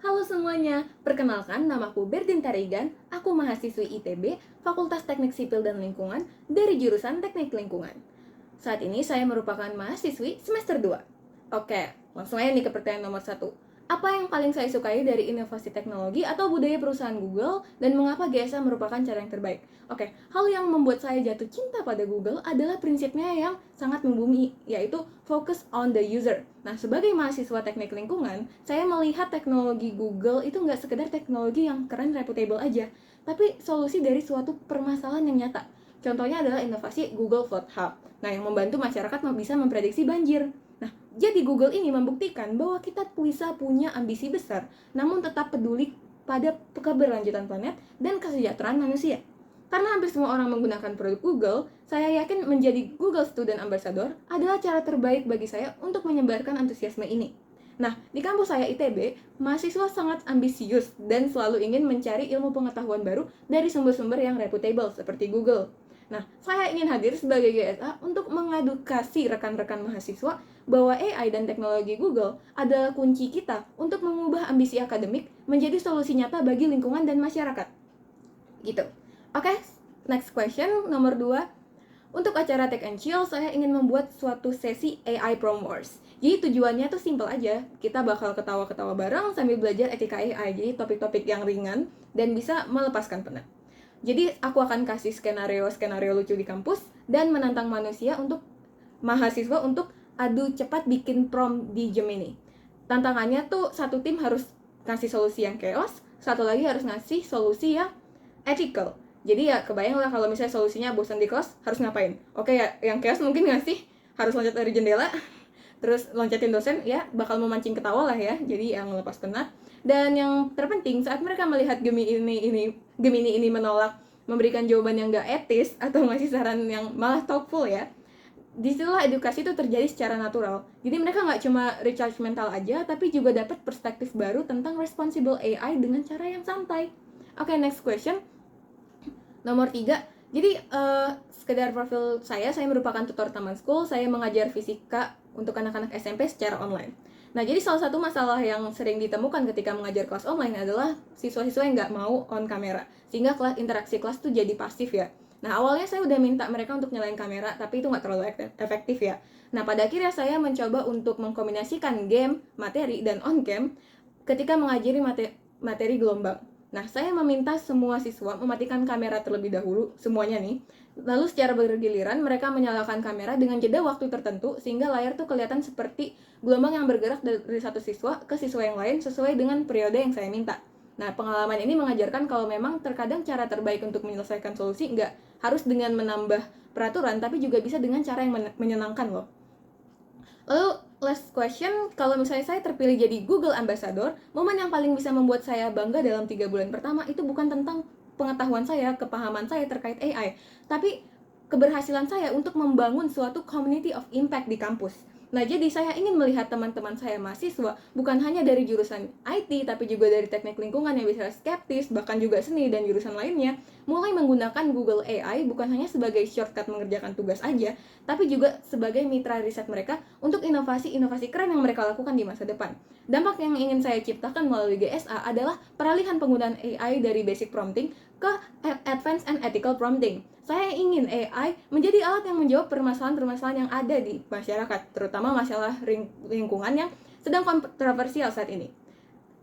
Halo semuanya, perkenalkan namaku Berdin Tarigan, aku mahasiswi ITB, Fakultas Teknik Sipil dan Lingkungan dari jurusan Teknik Lingkungan. Saat ini saya merupakan mahasiswi semester 2. Oke, langsung aja nih ke pertanyaan nomor 1. Apa yang paling saya sukai dari inovasi teknologi atau budaya perusahaan Google dan mengapa GSA merupakan cara yang terbaik? Oke, hal yang membuat saya jatuh cinta pada Google adalah prinsipnya yang sangat membumi, yaitu focus on the user. Nah, sebagai mahasiswa teknik lingkungan, saya melihat teknologi Google itu nggak sekedar teknologi yang keren, reputable aja, tapi solusi dari suatu permasalahan yang nyata. Contohnya adalah inovasi Google Flood Hub. Nah, yang membantu masyarakat bisa memprediksi banjir. Nah, jadi Google ini membuktikan bahwa kita bisa punya ambisi besar, namun tetap peduli pada keberlanjutan planet dan kesejahteraan manusia. Karena hampir semua orang menggunakan produk Google, saya yakin menjadi Google Student Ambassador adalah cara terbaik bagi saya untuk menyebarkan antusiasme ini. Nah, di kampus saya ITB, mahasiswa sangat ambisius dan selalu ingin mencari ilmu pengetahuan baru dari sumber-sumber yang reputable seperti Google. Nah, saya ingin hadir sebagai GSA untuk mengedukasi rekan-rekan mahasiswa bahwa AI dan teknologi Google adalah kunci kita untuk mengubah ambisi akademik menjadi solusi nyata bagi lingkungan dan masyarakat. Gitu. Oke, next question, nomor 2. Untuk acara Tech and Chill, saya ingin membuat suatu sesi AI Prom Wars. Jadi tujuannya tuh simple aja, kita bakal ketawa-ketawa bareng sambil belajar etika AI, jadi topik-topik yang ringan dan bisa melepaskan penat. Jadi aku akan kasih skenario lucu di kampus dan menantang mahasiswa untuk adu cepat bikin prom di Gemini. Tantangannya tuh satu tim harus ngasih solusi yang chaos, satu lagi harus ngasih solusi yang ethical. Jadi ya kebayang lah kalau misalnya solusinya bosan di kelas harus ngapain. Oke ya, yang chaos mungkin ngasih harus loncat dari jendela, terus loncatin dosen, ya bakal memancing ketawa lah ya, jadi yang lepas penat. Dan yang terpenting saat mereka melihat Gemini ini menolak memberikan jawaban yang gak etis atau ngasih saran yang malah thoughtful ya, disitulah edukasi itu terjadi secara natural. Jadi mereka nggak cuma recharge mental aja, tapi juga dapat perspektif baru tentang responsible AI dengan cara yang santai. Oke, next question. Nomor 3. Jadi sekedar profil saya merupakan tutor taman school, saya mengajar fisika untuk anak-anak SMP secara online. Nah, jadi salah satu masalah yang sering ditemukan ketika mengajar kelas online adalah siswa-siswa yang nggak mau on kamera, sehingga interaksi kelas tuh jadi pasif ya. Nah, awalnya saya udah minta mereka untuk nyalain kamera, tapi itu nggak terlalu efektif ya. Nah, pada akhirnya saya mencoba untuk mengkombinasikan game, materi, dan on-cam ketika mengajari materi gelombang. Nah, saya meminta semua siswa mematikan kamera terlebih dahulu, semuanya nih. Lalu secara bergiliran mereka menyalakan kamera dengan jeda waktu tertentu sehingga layar tuh kelihatan seperti gelombang yang bergerak dari satu siswa ke siswa yang lain sesuai dengan periode yang saya minta. Nah, pengalaman ini mengajarkan kalau memang terkadang cara terbaik untuk menyelesaikan solusi nggak harus dengan menambah peraturan, tapi juga bisa dengan cara yang menyenangkan loh. Lalu last question, kalau misalnya saya terpilih jadi Google Ambassador, momen yang paling bisa membuat saya bangga dalam 3 bulan pertama itu bukan tentang pengetahuan saya, kepahaman saya terkait AI, tapi keberhasilan saya untuk membangun suatu community of impact di kampus. Nah, jadi saya ingin melihat teman-teman saya mahasiswa bukan hanya dari jurusan IT, tapi juga dari teknik lingkungan yang bisa skeptis, bahkan juga seni dan jurusan lainnya, mulai menggunakan Google AI bukan hanya sebagai shortcut mengerjakan tugas aja, tapi juga sebagai mitra riset mereka untuk inovasi-inovasi keren yang mereka lakukan di masa depan. Dampak yang ingin saya ciptakan melalui GSA adalah peralihan penggunaan AI dari basic prompting ke advanced and ethical prompting. Saya ingin AI menjadi alat yang menjawab permasalahan-permasalahan yang ada di masyarakat, terutama masalah lingkungan yang sedang kontroversial saat ini.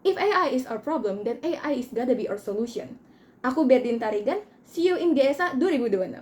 If AI is our problem, then AI is gotta be our solution. Aku Berdin Tarigan, see you in GSA 2026.